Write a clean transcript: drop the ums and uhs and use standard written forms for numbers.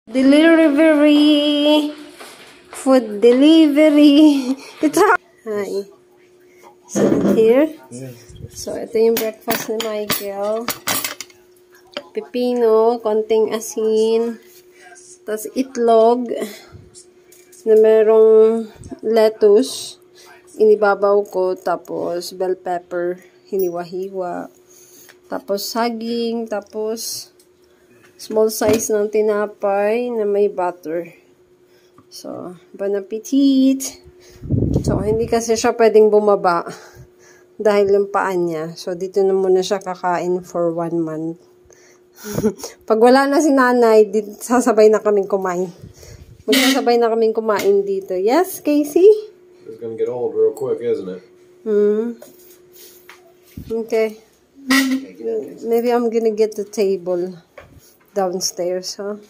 Delivery! Food delivery! It's hi. So, here. So, ito yung breakfast ni Michael. Pepino, konting asin, tapos itlog, na merong lettuce, inibabaw ko, tapos bell pepper, hiniwa-hiwa, tapos saging, tapos small size ng tinapay na may butter. So, bon appetit! So, hindi kasi siya pwedeng bumaba dahil yung paa niya. So, dito na muna siya kakain for 1 month. Pag wala na si nanay, sasabay na kaming kumain. Magsasabay na kaming kumain dito. Yes, Casey? It's gonna get old real quick, isn't it? Okay. Maybe I'm gonna get the table downstairs, huh?